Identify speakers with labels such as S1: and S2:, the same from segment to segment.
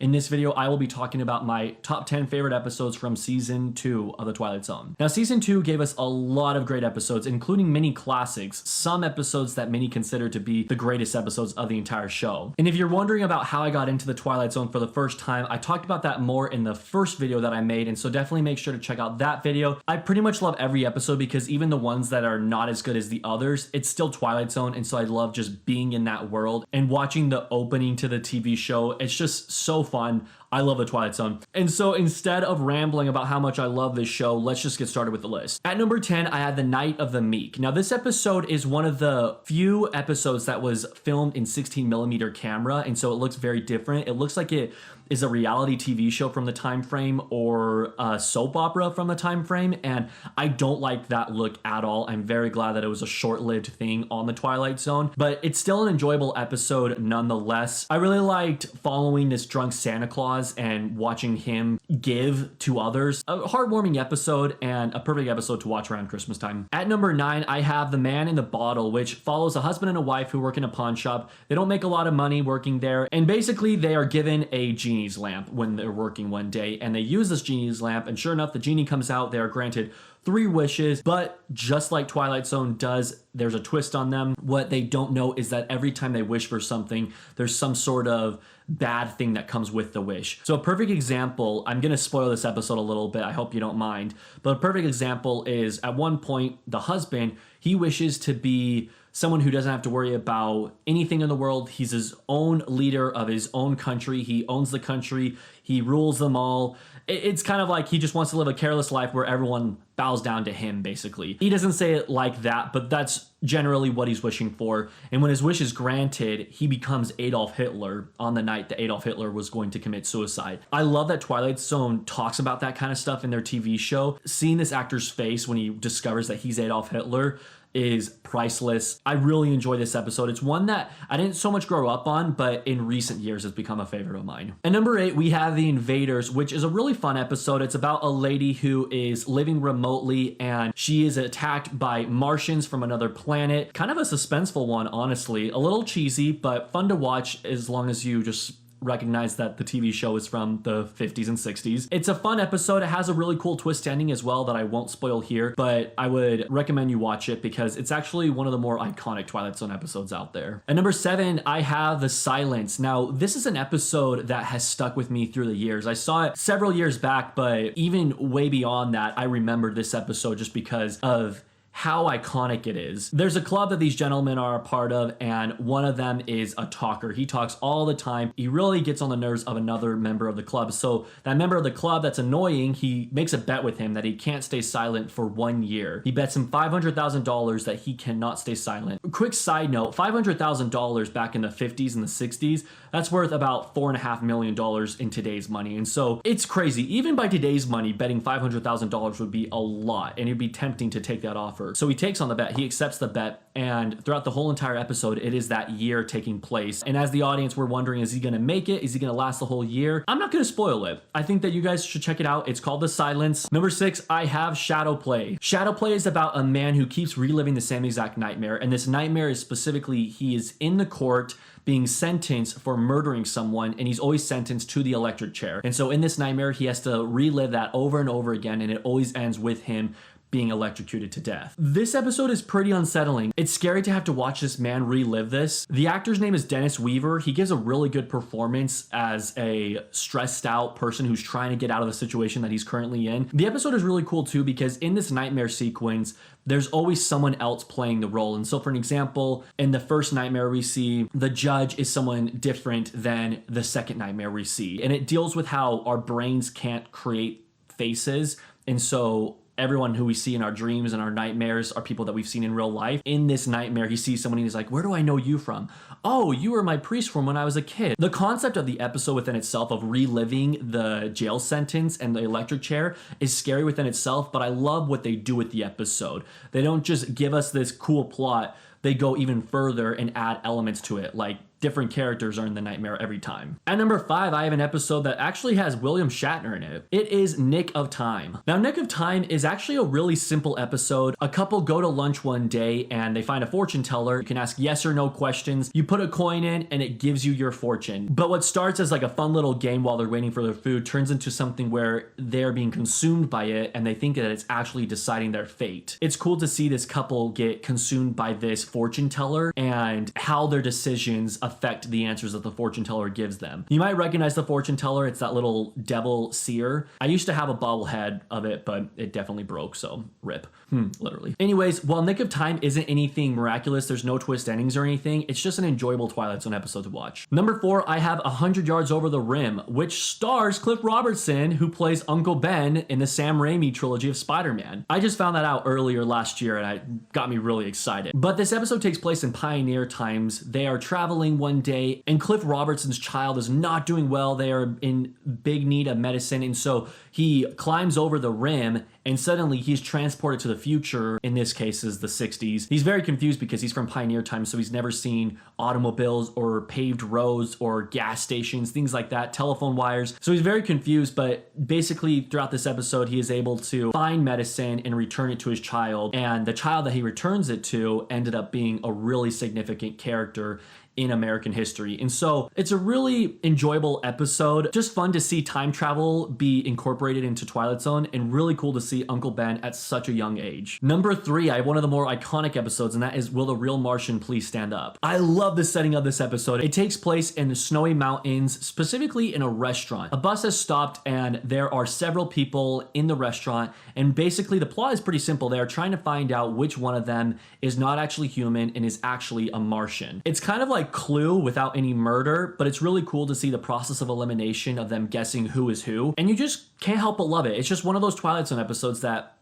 S1: In this video, I will be talking about my top 10 favorite episodes from season 2 of the Twilight Zone. Now, season 2 gave us a lot of great episodes, including many classics, some episodes that many consider to be the greatest episodes of the entire show. And if you're wondering about how I got into the Twilight Zone for the first time, I talked about that more in the first video that I made, and so definitely make sure to check out that video. I pretty much love every episode because even the ones that are not as good as the others, it's still Twilight Zone, and so I love just being in that world and watching the opening to the TV show. It's just so fun. I love the Twilight Zone. And so instead of rambling about how much I love this show, let's just get started with the list. At number 10, I had The Night of the Meek. Now, this episode is one of the few episodes that was filmed in 16mm camera, and so it looks very different. It looks like it is a reality TV show from the time frame or a soap opera from the time frame, and I don't like that look at all. I'm very glad that it was a short-lived thing on the Twilight Zone, but it's still an enjoyable episode nonetheless. I really liked following this drunk Santa Claus and watching him give to others. A heartwarming episode and a perfect episode to watch around Christmas time. At number 9, I have The Man in the Bottle, which follows a husband and a wife who work in a pawn shop. They don't make a lot of money working there, and basically they are given a genie's lamp when they're working one day, and they use this genie's lamp, and sure enough, the genie comes out. They are granted 3 wishes, but just like Twilight Zone does, there's a twist on them. What they don't know is that every time they wish for something, there's some sort of bad thing that comes with the wish. So a perfect example, I'm gonna spoil this episode a little bit, I hope you don't mind, but a perfect example is at one point, the husband, he wishes to be someone who doesn't have to worry about anything in the world. He's his own leader of his own country. He owns the country. He rules them all. It's kind of like he just wants to live a careless life where everyone bows down to him, basically. He doesn't say it like that, but that's generally what he's wishing for. And when his wish is granted, he becomes Adolf Hitler on the night that Adolf Hitler was going to commit suicide. I love that Twilight Zone talks about that kind of stuff in their TV show. Seeing this actor's face when he discovers that he's Adolf Hitler is priceless. I really enjoy this episode. It's one that I didn't so much grow up on, but in recent years has become a favorite of mine. At number 8, we have The Invaders, which is a really fun episode. It's about a lady who is living remotely and she is attacked by Martians from another planet. Kind of a suspenseful one, honestly. A little cheesy, but fun to watch as long as you just recognize that the TV show is from the 50s and 60s. It's a fun episode. It has a really cool twist ending as well that I won't spoil here, but I would recommend you watch it because it's actually one of the more iconic Twilight Zone episodes out there. At number 7, I have The Silence. Now, this is an episode that has stuck with me through the years. I saw it several years back, but even way beyond that, I remembered this episode just because of how iconic it is. There's a club that these gentlemen are a part of, and one of them is a talker. He talks all the time. He really gets on the nerves of another member of the club. So that member of the club that's annoying, he makes a bet with him that he can't stay silent for 1 year. He bets him $500,000 that he cannot stay silent. Quick side note, $500,000 back in the 50s and the 60s, that's worth about $4.5 million in today's money. And so it's crazy. Even by today's money, betting $500,000 would be a lot, and it'd be tempting to take that offer. So he takes on the bet, he accepts the bet, and throughout the whole entire episode, it is that year taking place. And as the audience, we're wondering, is he gonna make it? Is he gonna last the whole year? I'm not gonna spoil it. I think that you guys should check it out. It's called The Silence. Number 6, I have Shadow Play. Shadow Play is about a man who keeps reliving the same exact nightmare, and this nightmare is specifically, he is in the court being sentenced for murdering someone, and he's always sentenced to the electric chair. And so in this nightmare, he has to relive that over and over again, and it always ends with him being electrocuted to death. This episode is pretty unsettling. It's scary to have to watch this man relive this. The actor's name is Dennis Weaver. He gives a really good performance as a stressed out person who's trying to get out of the situation that he's currently in. The episode is really cool too because in this nightmare sequence, there's always someone else playing the role. And so for an example, in the first nightmare we see, the judge is someone different than the second nightmare we see. And it deals with how our brains can't create faces. And so everyone who we see in our dreams and our nightmares are people that we've seen in real life. In this nightmare, he sees someone and he's like, where do I know you from? Oh, you were my priest from when I was a kid. The concept of the episode within itself of reliving the jail sentence and the electric chair is scary within itself, but I love what they do with the episode. They don't just give us this cool plot. They go even further and add elements to it, like different characters are in the nightmare every time. At number 5, I have an episode that actually has William Shatner in it. It is Nick of Time. Now, Nick of Time is actually a really simple episode. A couple go to lunch one day and they find a fortune teller. You can ask yes or no questions. You put a coin in and it gives you your fortune. But what starts as like a fun little game while they're waiting for their food turns into something where they're being consumed by it and they think that it's actually deciding their fate. It's cool to see this couple get consumed by this fortune teller and how their decisions affect the answers that the fortune teller gives them. You might recognize the fortune teller. It's that little devil seer. I used to have a bobblehead of it, but it definitely broke, so rip. Literally. Anyways, while Nick of Time isn't anything miraculous, there's no twist endings or anything, it's just an enjoyable Twilight Zone episode to watch. Number 4, I have 100 Yards Over the Rim, which stars Cliff Robertson, who plays Uncle Ben in the Sam Raimi trilogy of Spider-Man. I just found that out earlier last year and it got me really excited. But this episode takes place in pioneer times. They are traveling one day and Cliff Robertson's child is not doing well. They are in big need of medicine, and so he climbs over the rim and suddenly he's transported to the future. In this case is the 60s. He's very confused because he's from pioneer times, so he's never seen automobiles or paved roads or gas stations, things like that, telephone wires. So he's very confused, but basically throughout this episode, he is able to find medicine and return it to his child. And the child that he returns it to ended up being a really significant character in American history. And so it's a really enjoyable episode. Just fun to see time travel be incorporated into Twilight Zone and really cool to see Uncle Ben at such a young age. Number 3, I have one of the more iconic episodes, and that is Will the Real Martian Please Stand Up? I love the setting of this episode. It takes place in the snowy mountains, specifically in a restaurant. A bus has stopped and there are several people in the restaurant, and basically the plot is pretty simple. They are trying to find out which one of them is not actually human and is actually a Martian. It's kind of like Clue without any murder, but it's really cool to see the process of elimination of them guessing who is who, and you just can't help but love it. It's just one of those Twilight Zone episodes that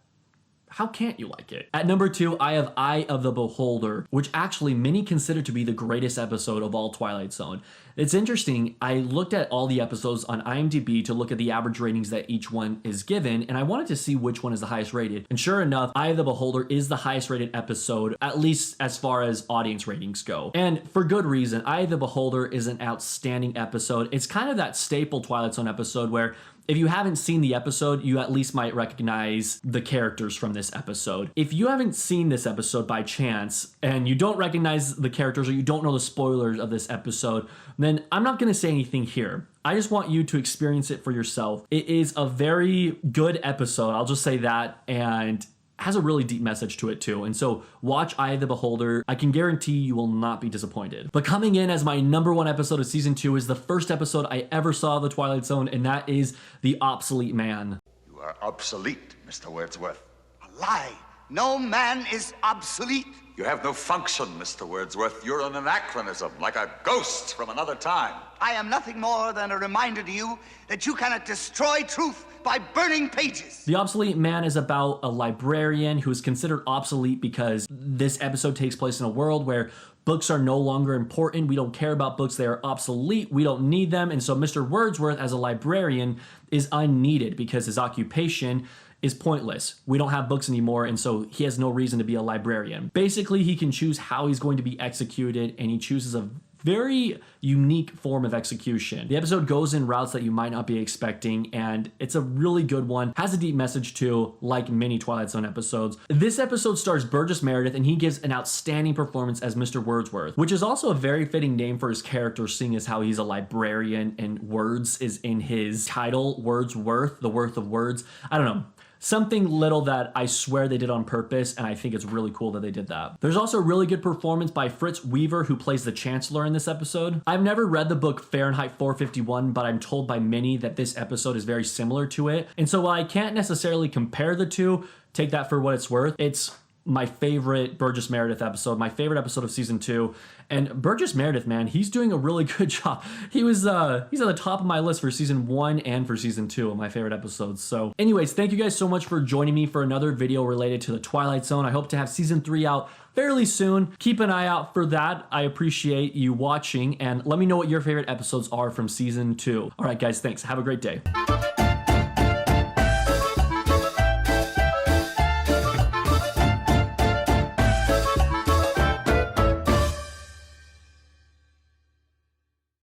S1: how can't you like it? At number 2, I have Eye of the Beholder, which actually many consider to be the greatest episode of all Twilight Zone. It's interesting, I looked at all the episodes on IMDb to look at the average ratings that each one is given, and I wanted to see which one is the highest rated. And sure enough, Eye of the Beholder is the highest rated episode, at least as far as audience ratings go. And for good reason. Eye of the Beholder is an outstanding episode. It's kind of that staple Twilight Zone episode where if you haven't seen the episode, you at least might recognize the characters from this episode. If you haven't seen this episode by chance and you don't recognize the characters or you don't know the spoilers of this episode, then I'm not going to say anything here. I just want you to experience it for yourself. It is a very good episode, I'll just say that, and has a really deep message to it too. And so watch Eye of the Beholder. I can guarantee you will not be disappointed. But coming in as my number 1 episode of season 2 is the first episode I ever saw of the Twilight Zone, and that is The Obsolete Man.
S2: You are obsolete, Mr. Wordsworth.
S3: A lie. No man is obsolete.
S2: You have no function, Mr. Wordsworth. You're an anachronism, like a ghost from another time.
S3: I am nothing more than a reminder to you that you cannot destroy truth by burning pages.
S1: The Obsolete Man is about a librarian who is considered obsolete because this episode takes place in a world where books are no longer important. We don't care about books. They are obsolete. We don't need them. And so Mr. Wordsworth, as a librarian, is unneeded because his occupation is pointless. We don't have books anymore, and so he has no reason to be a librarian. Basically, he can choose how he's going to be executed, and he chooses a very unique form of execution. The episode goes in routes that you might not be expecting, and it's a really good one. Has a deep message too, like many Twilight Zone episodes. This episode stars Burgess Meredith, and he gives an outstanding performance as Mr. Wordsworth, which is also a very fitting name for his character, seeing as how he's a librarian and words is in his title, Wordsworth, the worth of words. I don't know. Something little that I swear they did on purpose, and I think it's really cool that they did that. There's also a really good performance by Fritz Weaver, who plays the Chancellor in this episode. I've never read the book Fahrenheit 451, but I'm told by many that this episode is very similar to it. And so while I can't necessarily compare the two, take that for what it's worth, it's my favorite Burgess Meredith episode, my favorite episode of season 2. And Burgess Meredith, man, he's doing a really good job. He's at the top of my list for season 1 and for season 2 of my favorite episodes. So anyways, thank you guys so much for joining me for another video related to the Twilight Zone. I hope to have season 3 out fairly soon. Keep an eye out for that. I appreciate you watching, and let me know what your favorite episodes are from season 2. All right, guys, thanks. Have a great day.